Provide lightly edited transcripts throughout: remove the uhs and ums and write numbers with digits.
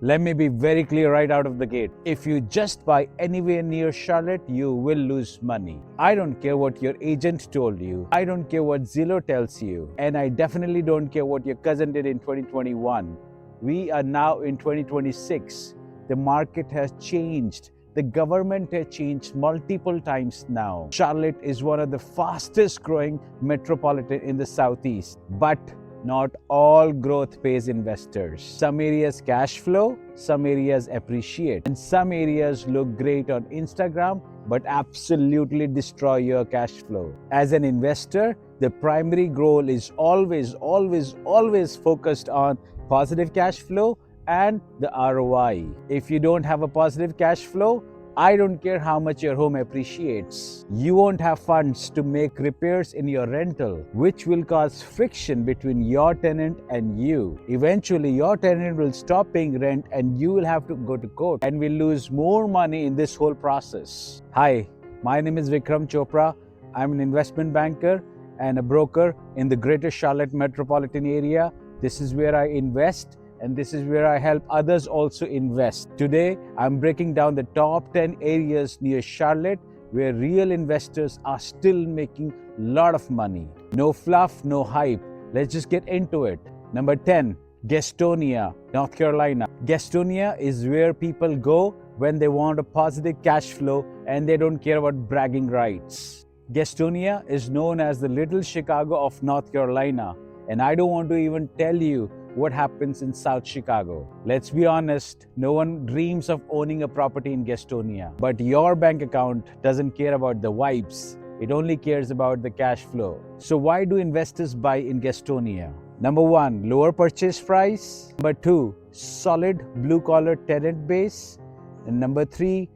Let me be very clear right out of the gate. If you just buy anywhere near Charlotte, you will lose money. I don't care what your agent told you. I don't care what Zillow tells you. And I definitely don't care what your cousin did in 2021. We are now in 2026. The market has changed. The government has changed multiple times now. Charlotte is one of the fastest growing metropolitan in the Southeast. But not all growth pays investors. Some areas cash flow, some areas appreciate, and some areas look great on Instagram but absolutely destroy your cash flow. As an investor, the primary goal is always focused on positive cash flow and the ROI. If you don't have a positive cash flow, I don't care how much your home appreciates. You won't have funds to make repairs in your rental, which will cause friction between your tenant and you. Eventually, your tenant will stop paying rent and you will have to go to court and will lose more money in this whole process. Hi, my name is Vikram Chopra. I'm an investment banker and a broker in the Greater Charlotte metropolitan area. This is where I invest, and this is where I help others also invest. Today, I'm breaking down the top 10 areas near Charlotte where real investors are still making a lot of money. No fluff, no hype. Let's just get into it. Number 10, Gastonia, North Carolina. Gastonia is where people go when they want a positive cash flow and they don't care about bragging rights. Gastonia is known as the Little Chicago of North Carolina, and I don't want to even tell you what happens in South Chicago. Let's be honest, no one dreams of owning a property in Gastonia. But your bank account doesn't care about the vibes. It only cares about the cash flow. So why do investors buy in Gastonia? Number 1, lower purchase price. Number 2, solid blue-collar tenant base. And number 3,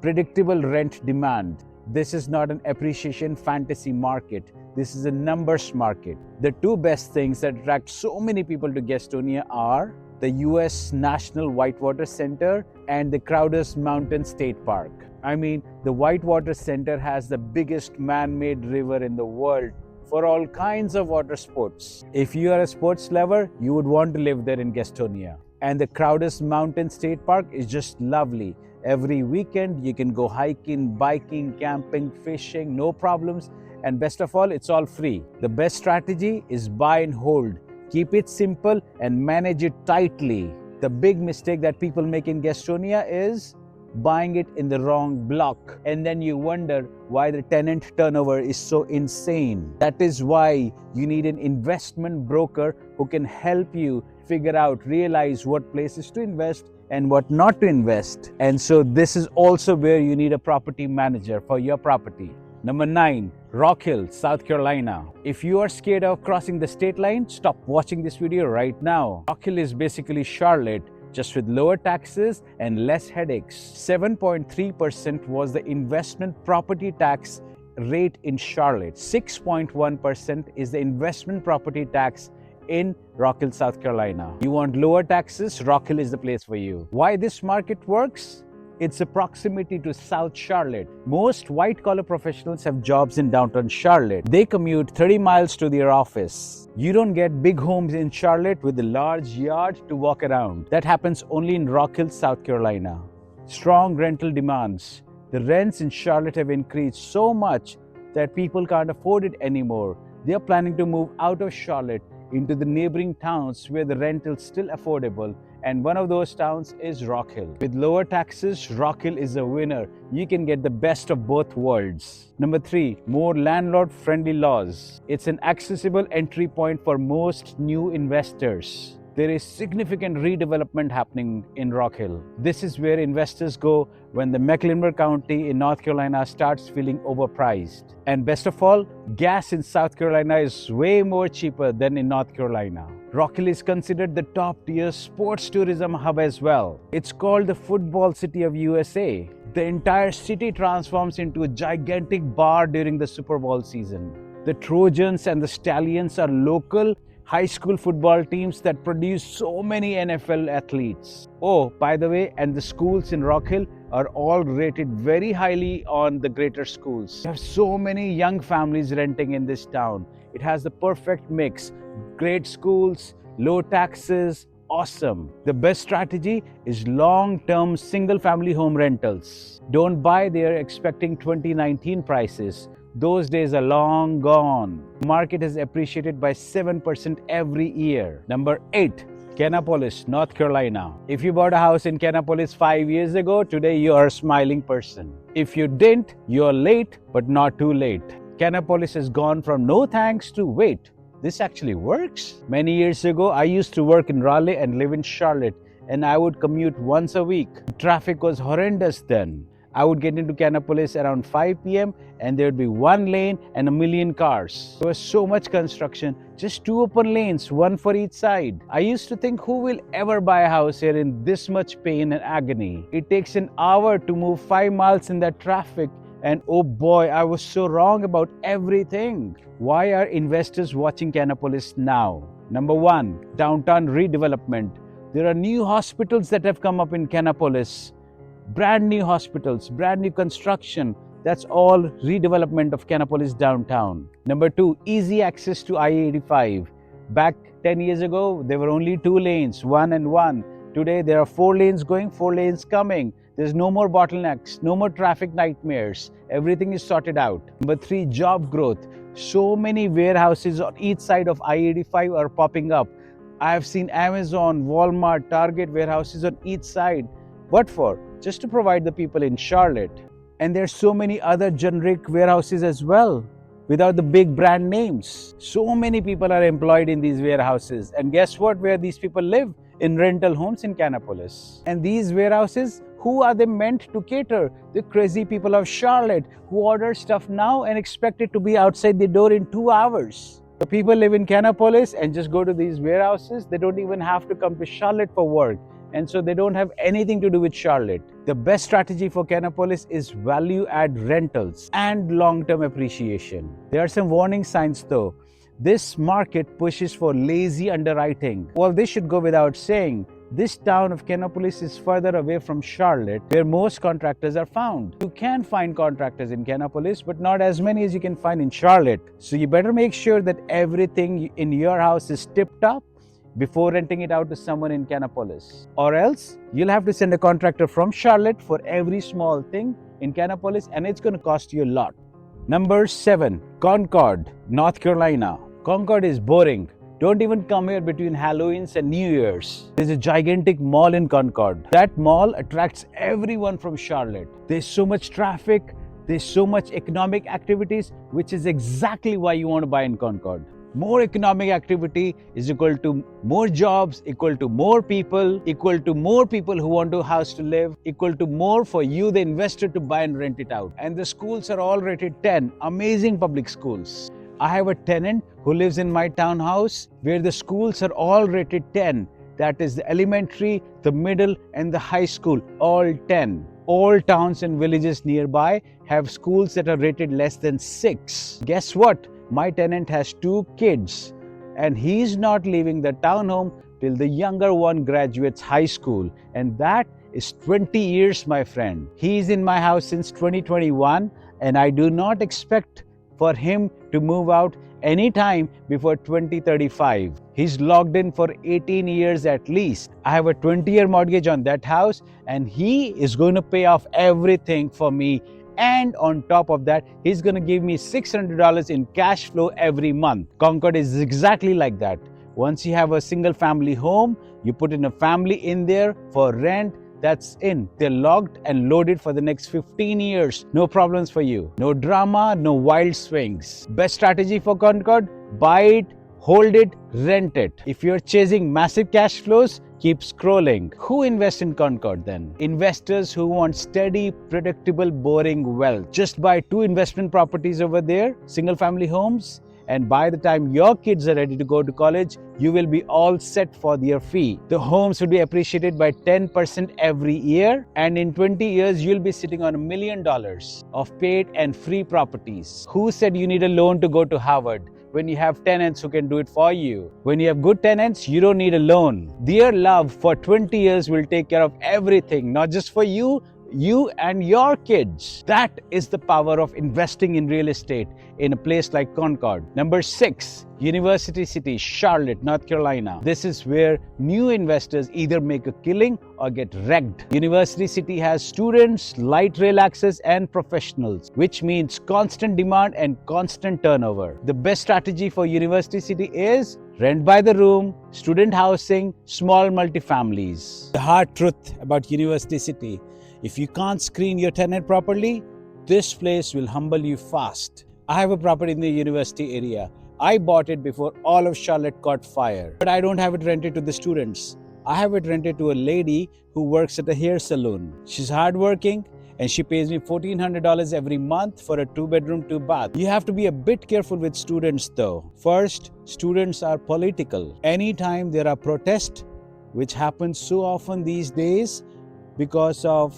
predictable rent demand. This is not an appreciation fantasy market. This is a numbers market. The two best things that attract so many people to Gastonia are the US National Whitewater Center and the Crowder's Mountain State Park. I mean, the Whitewater Center has the biggest man-made river in the world for all kinds of water sports. If you are a sports lover, you would want to live there in Gastonia. And the Crowder's Mountain State Park is just lovely. Every weekend, you can go hiking, biking, camping, fishing, no problems. And best of all, it's all free. The best strategy is buy and hold. Keep it simple and manage it tightly. The big mistake that people make in Gastonia is buying it in the wrong block. And then you wonder why the tenant turnover is so insane. That is why you need an investment broker who can help you figure out, realize what places to invest and what not to invest. And so this is also where you need a property manager for your property. Number 9, Rock Hill, South Carolina. If you are scared of crossing the state line, stop watching this video right now. Rock Hill is basically Charlotte, just with lower taxes and less headaches. 7.3% was the investment property tax rate in Charlotte. 6.1% is the investment property tax in Rock Hill, South Carolina. You want lower taxes? Rock Hill is the place for you. Why this market works? It's a proximity to South Charlotte. Most white-collar professionals have jobs in downtown Charlotte. They commute 30 miles to their office. You don't get big homes in Charlotte with a large yard to walk around. That happens only in Rock Hill, South Carolina. Strong rental demands. The rents in Charlotte have increased so much that people can't afford it anymore. They are planning to move out of Charlotte into the neighboring towns where the rental is still affordable, and one of those towns is Rock Hill. With lower taxes, Rock Hill is a winner. You can get the best of both worlds. Number 3, more landlord-friendly laws. It's an accessible entry point for most new investors. There is significant redevelopment happening in Rock Hill. This is where investors go when the Mecklenburg County in North Carolina starts feeling overpriced. And best of all, gas in South Carolina is way more cheaper than in North Carolina. Rock Hill is considered the top-tier sports tourism hub as well. It's called the football city of USA. The entire city transforms into a gigantic bar during the Super Bowl season. The Trojans and the Stallions are local high school football teams that produce so many NFL athletes. Oh, by the way, and the schools in Rock Hill are all rated very highly on the greater schools. You have so many young families renting in this town. It has the perfect mix. Great schools, low taxes, awesome. The best strategy is long-term single-family home rentals. Don't buy there expecting 2019 prices. Those days are long gone. The market has appreciated by 7% every year. Number 8. Kannapolis, North Carolina. If you bought a house in Kannapolis 5 years ago, today you are a smiling person. If you didn't, you're late, but not too late. Kannapolis has gone from no thanks to wait. This actually works. Many years ago, I used to work in Raleigh and live in Charlotte, and I would commute once a week. Traffic was horrendous then. I would get into Kannapolis around 5 p.m. and there would be one lane and a million cars. There was so much construction, just 2 open lanes, one for each side. I used to think, who will ever buy a house here in this much pain and agony? It takes an hour to move 5 miles in that traffic, and oh boy, I was so wrong about everything. Why are investors watching Kannapolis now? Number 1, downtown redevelopment. There are new hospitals that have come up in Kannapolis. Brand new hospitals, brand new construction. That's all redevelopment of Kannapolis downtown. Number 2, easy access to I-85. Back 10 years ago, there were only 2 lanes, 1 and 1. Today, there are 4 lanes going, 4 lanes coming. There's no more bottlenecks, no more traffic nightmares. Everything is sorted out. Number 3, job growth. So many warehouses on each side of I-85 are popping up. I have seen Amazon, Walmart, Target warehouses on each side. What for? Just to provide the people in Charlotte. And there's so many other generic warehouses as well, without the big brand names. So many people are employed in these warehouses. And guess what? Where these people live? In rental homes in Kannapolis. And these warehouses, who are they meant to cater? The crazy people of Charlotte who order stuff now and expect it to be outside the door in 2 hours. The people live in Kannapolis and just go to these warehouses. They don't even have to come to Charlotte for work. And so they don't have anything to do with Charlotte. The best strategy for Kannapolis is value-add rentals and long-term appreciation. There are some warning signs though. This market pushes for lazy underwriting. Well, this should go without saying. This town of Kannapolis is further away from Charlotte, where most contractors are found. You can find contractors in Kannapolis, but not as many as you can find in Charlotte. So you better make sure that everything in your house is tip-top before renting it out to someone in Kannapolis. Or else, you'll have to send a contractor from Charlotte for every small thing in Kannapolis, and it's going to cost you a lot. Number 7, Concord, North Carolina. Concord is boring. Don't even come here between Halloween's and New Year's. There's a gigantic mall in Concord. That mall attracts everyone from Charlotte. There's so much traffic, there's so much economic activities, which is exactly why you want to buy in Concord. More economic activity is equal to more jobs, equal to more people who want a house to live, equal to more for you, the investor, to buy and rent it out. And the schools are all rated 10. Amazing public schools. I have a tenant who lives in my townhouse where the schools are all rated 10. That is the elementary, the middle, and the high school, all 10. All towns and villages nearby have schools that are rated less than 6. Guess what? My tenant has 2 kids and he's not leaving the townhome till the younger one graduates high school. And that is 20 years, my friend. He's in my house since 2021 and I do not expect for him to move out anytime before 2035. He's logged in for 18 years at least. I have a 20-year mortgage on that house and he is going to pay off everything for me. And on top of that, he's going to give me $600 in cash flow every month. Concord is exactly like that. Once you have a single family home, you put in a family in there for rent, that's in. They're logged and loaded for the next 15 years. No problems for you. No drama, no wild swings. Best strategy for Concord? Buy it, hold it, rent it. If you're chasing massive cash flows, keep scrolling. Who invests in Concord then? Investors who want steady, predictable, boring wealth. Just buy 2 investment properties over there, single family homes, and by the time your kids are ready to go to college, you will be all set for their fee. The homes will be appreciated by 10% every year, and in 20 years, you'll be sitting on $1 million of paid and free properties. Who said you need a loan to go to Harvard when you have tenants who can do it for you? When you have good tenants, you don't need a loan. Their love for 20 years will take care of everything, not just for you, you and your kids. That is the power of investing in real estate in a place like Concord. Number 6, University City, Charlotte, North Carolina. This is where new investors either make a killing or get wrecked. University City has students, light rail access, and professionals, which means constant demand and constant turnover. The best strategy for University City is rent by the room, student housing, small multifamilies. The hard truth about University City: if you can't screen your tenant properly, this place will humble you fast. I have a property in the university area. I bought it before all of Charlotte caught fire. But I don't have it rented to the students. I have it rented to a lady who works at a hair salon. She's hardworking and she pays me $1,400 every month for a 2-bedroom, 2-bath. You have to be a bit careful with students though. First, students are political. Anytime there are protests, which happens so often these days because of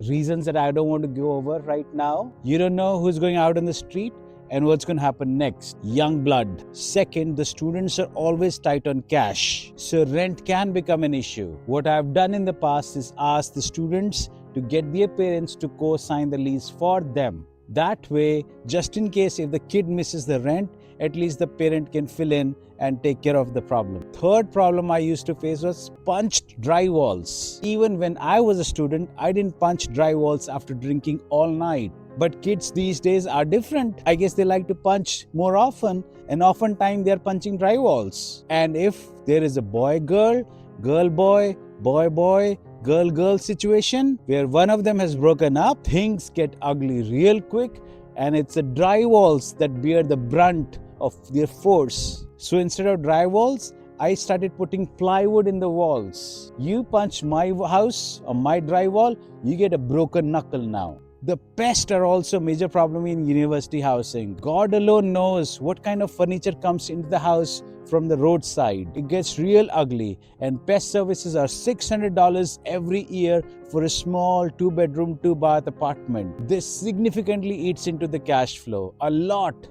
reasons that I don't want to go over right now, you don't know who's going out on the street and what's going to happen next. Young blood. Second, the students are always tight on cash, so rent can become an issue. What I've done in the past is ask the students to get their parents to co-sign the lease for them. That way, just in case if the kid misses the rent, at least the parent can fill in and take care of the problem. Third problem I used to face was punched drywalls. Even when I was a student, I didn't punch drywalls after drinking all night. But kids these days are different. I guess they like to punch more often, and oftentimes they are punching drywalls. And if there is a boy-girl, girl-boy, boy-boy, girl-girl situation where one of them has broken up, things get ugly real quick, and it's the drywalls that bear the brunt of their force. So instead of drywalls, I started putting plywood in the walls. You punch my house or my drywall, you get a broken knuckle now. The pests are also a major problem in university housing. God alone knows what kind of furniture comes into the house from the roadside. It gets real ugly, and pest services are $600 every year for a small 2-bedroom, 2-bath apartment. This significantly eats into the cash flow a lot,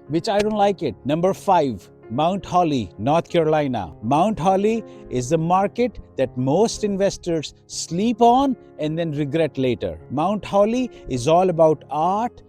which I don't like it. Number 5, Mount Holly, North Carolina. Mount Holly is the market that most investors sleep on and then regret later. Mount Holly is all about art,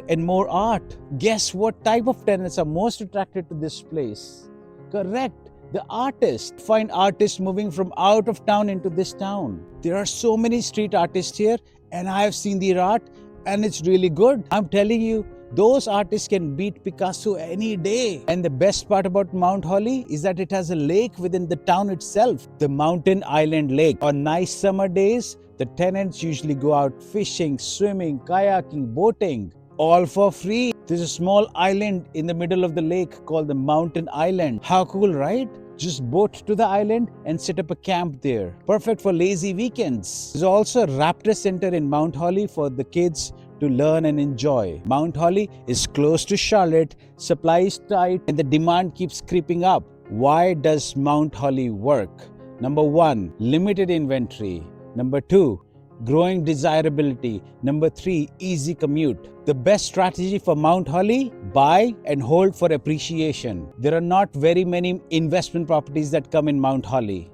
and more art. Guess what type of tenants are most attracted to this place? Correct, the artists. Find artists moving from out of town into this town. There are so many street artists here, and I have seen their art, and it's really good. I'm telling you, those artists can beat Picasso any day. And the best part about Mount Holly is that it has a lake within the town itself, the Mountain Island Lake. On nice summer days, the tenants usually go out fishing, swimming, kayaking, boating, all for free. There's a small island in the middle of the lake called the Mountain Island. How cool, right? Just boat to the island and set up a camp there. Perfect for lazy weekends. There's also a raptor center in Mount Holly for the kids to learn and enjoy. Mount Holly is close to Charlotte, supply is tight, and the demand keeps creeping up. Why does Mount Holly work? Number 1, limited inventory. Number 2, growing desirability. Number 3, easy commute. The best strategy for Mount Holly: buy and hold for appreciation. There are not very many investment properties that come in Mount Holly,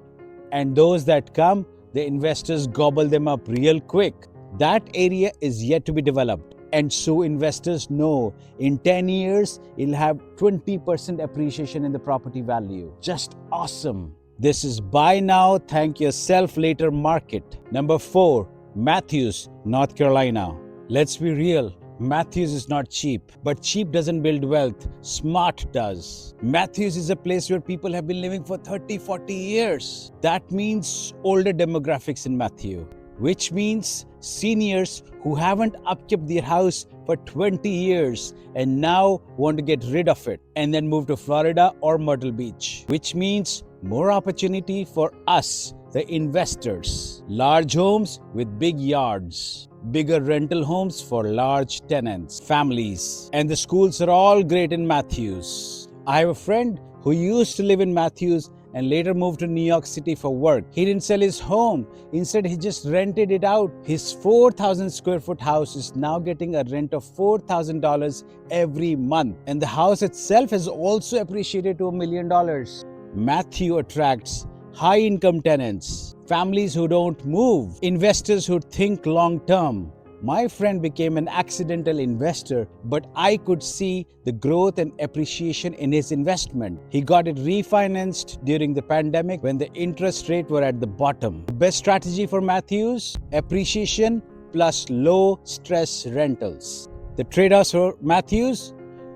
and those that come, the investors gobble them up real quick. That area is yet to be developed, and so investors know in 10 years it'll have 20% appreciation in the property value. Just awesome. This is buy now, thank yourself later market. Number 4, Matthews, North Carolina. Let's be real, Matthews is not cheap, but cheap doesn't build wealth, smart does. Matthews is a place where people have been living for 30-40 years. That means older demographics in Matthew, which means seniors who haven't upkept their house for 20 years and now want to get rid of it and then move to Florida or Myrtle Beach, which means more opportunity for us, the investors. Large homes with big yards, bigger rental homes for large tenants, families, and the schools are all great in Matthews. I have a friend who used to live in Matthews and later moved to New York City for work. He didn't sell his home. Instead, he just rented it out. His 4,000 square foot house is now getting a rent of $4,000 every month. And the house itself has also appreciated to $1 million. Matthew attracts high income tenants, families who don't move, investors who think long term. My friend became an accidental investor, but I could see the growth and appreciation in his investment. He got it refinanced during the pandemic when the interest rate were at the bottom. The best strategy for Matthews? Appreciation plus low stress rentals. The trade-offs for Matthews?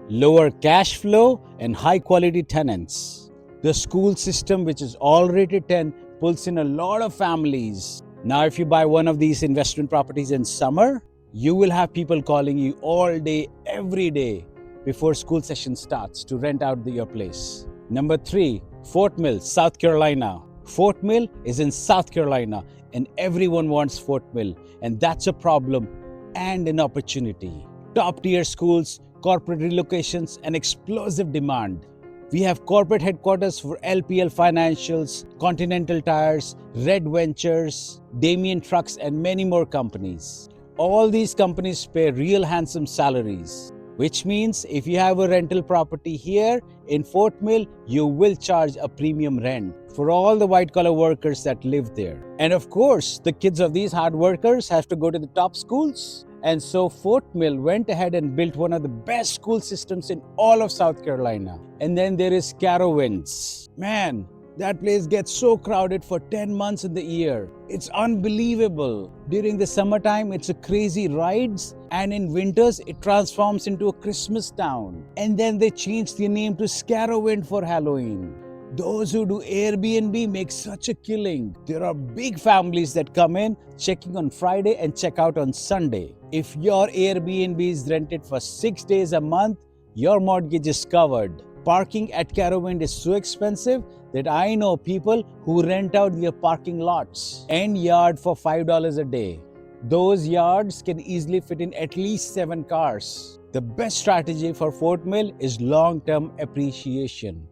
Lower cash flow and high quality tenants. The school system, which is all rated 10, pulls in a lot of families. Now, if you buy one of these investment properties in summer, you will have people calling you all day, every day before school session starts to rent out your place. Number 3, Fort Mill, South Carolina. Fort Mill is in South Carolina and everyone wants Fort Mill, and that's a problem and an opportunity. Top tier schools, corporate relocations, and explosive demand. We have corporate headquarters for LPL Financials, Continental Tires, Red Ventures, Damien Trucks, and many more companies. All these companies pay real handsome salaries, which means if you have a rental property here in Fort Mill, you will charge a premium rent for all the white-collar workers that live there. And of course, the kids of these hard workers have to go to the top schools. And so Fort Mill went ahead and built one of the best school systems in all of South Carolina. And then there is Carowinds. Man, that place gets so crowded for 10 months in the year. It's unbelievable. During the summertime, it's a crazy rides. And in winters, it transforms into a Christmas town. And then they change the name to Scarrowind for Halloween. Those who do Airbnb make such a killing. There are big families that come in, checking on Friday and check out on Sunday. If your Airbnb is rented for 6 days a month, your mortgage is covered. Parking at Carowinds is so expensive that I know people who rent out their parking lots and yard for $5 a day. Those yards can easily fit in at least 7 cars. The best strategy for Fort Mill is long-term appreciation.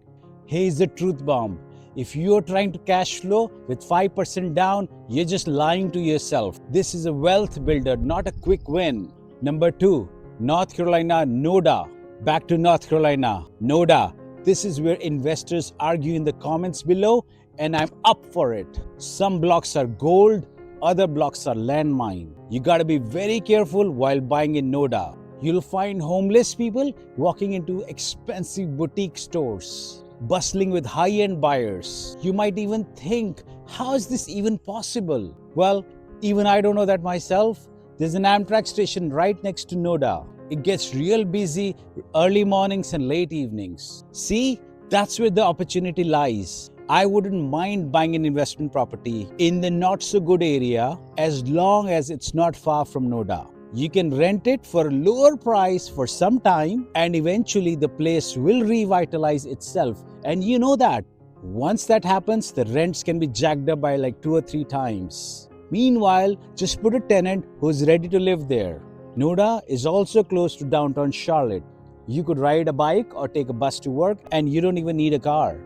Here's the truth bomb. If you're trying to cash flow with 5% down, you're just lying to yourself. This is a wealth builder, not a quick win. Number 2, North Carolina NoDa. Back to North Carolina, NoDa. This is where investors argue in the comments below, and I'm up for it. Some blocks are gold, other blocks are landmine. You gotta be very careful while buying in NoDa. You'll find homeless people walking into expensive boutique stores, bustling with high-end buyers. You might even think, how is this even possible? Well, even I don't know that myself. There's an Amtrak station right next to NoDa. It gets real busy early mornings and late evenings. See, that's where the opportunity lies. I wouldn't mind buying an investment property in the not so good area as long as it's not far from NoDa. You can rent it for a lower price for some time, and eventually the place will revitalize itself. And you know that. Once that happens, the rents can be jacked up by like 2 or 3 times. Meanwhile, just put a tenant who's ready to live there. NoDa is also close to downtown Charlotte. You could ride a bike or take a bus to work, and you don't even need a car.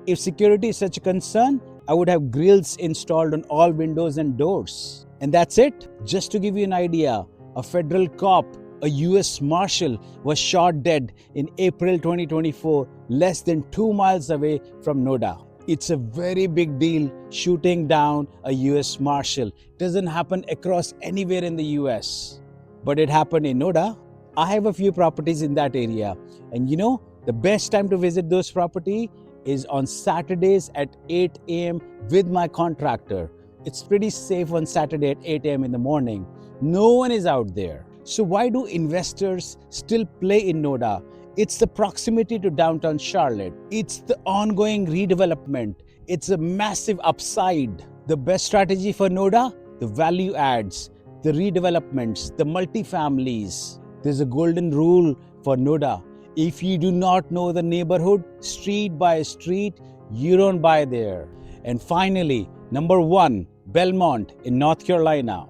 If security is such a concern, I would have grills installed on all windows and doors. And that's it. Just to give you an idea, a federal cop, a US Marshal, was shot dead in April 2024, less than 2 miles away from NoDa. It's a very big deal shooting down a US Marshal. It doesn't happen across anywhere in the US. But it happened in NoDa. I have a few properties in that area. And you know, the best time to visit those properties is on Saturdays at 8 a.m. with my contractor. It's pretty safe on Saturday at 8 a.m. in the morning. No one is out there. So why do investors still play in NoDa? It's the proximity to downtown Charlotte. It's the ongoing redevelopment. It's a massive upside. The best strategy for NoDa? The value adds, the redevelopments, the multifamilies. There's a golden rule for NoDa. If you do not know the neighborhood, street by street, you don't buy there. And finally, number 1, Belmont in North Carolina.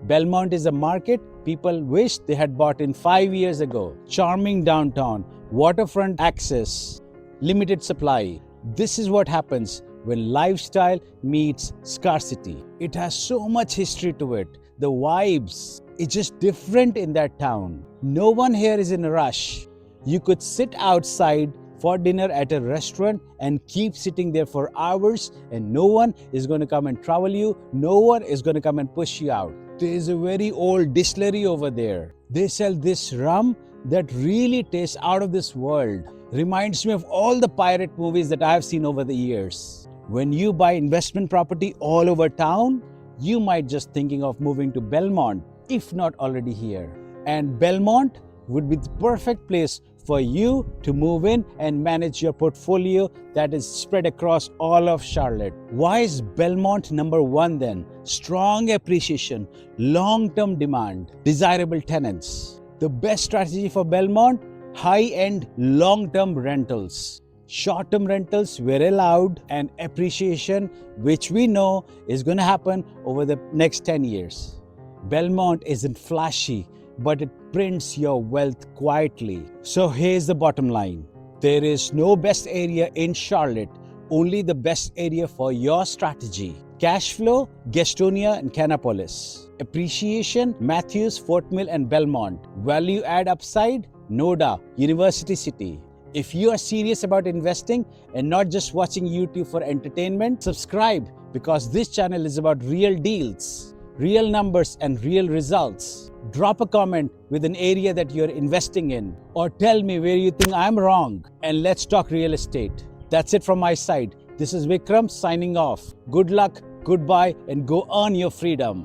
Belmont is a market people wish they had bought in 5 years ago. Charming downtown, waterfront access, limited supply. This is what happens when lifestyle meets scarcity. It has so much history to it. The vibes, it's just different in that town. No one here is in a rush. You could sit outside, for dinner at a restaurant and keep sitting there for hours, and no one is going to come and trouble you. No one is going to come and push you out. There is a very old distillery over there. They sell this rum that really tastes out of this world. Reminds me of all the pirate movies that I have seen over the years. When you buy investment property all over town, you might just thinking of moving to Belmont, if not already here. And Belmont would be the perfect place for you to move in and manage your portfolio that is spread across all of Charlotte. Why is Belmont number one then? Strong appreciation, long-term demand, desirable tenants. The best strategy for Belmont? High-end, long-term rentals. Short-term rentals were allowed, and appreciation, which we know is going to happen over the next 10 years. Belmont isn't flashy, but it prints your wealth quietly. So here's the bottom line. There is no best area in Charlotte, only the best area for your strategy. Cash flow, Gastonia and Kannapolis. Appreciation, Matthews, Fort Mill and Belmont. Value add upside, NoDa, University City. If you are serious about investing and not just watching YouTube for entertainment, subscribe, because this channel is about real deals, real numbers and real results. Drop a comment with an area that you're investing in, or tell me where you think I'm wrong, and let's talk real estate. That's it from my side. This is Vikram signing off. Good luck, goodbye, and go earn your freedom.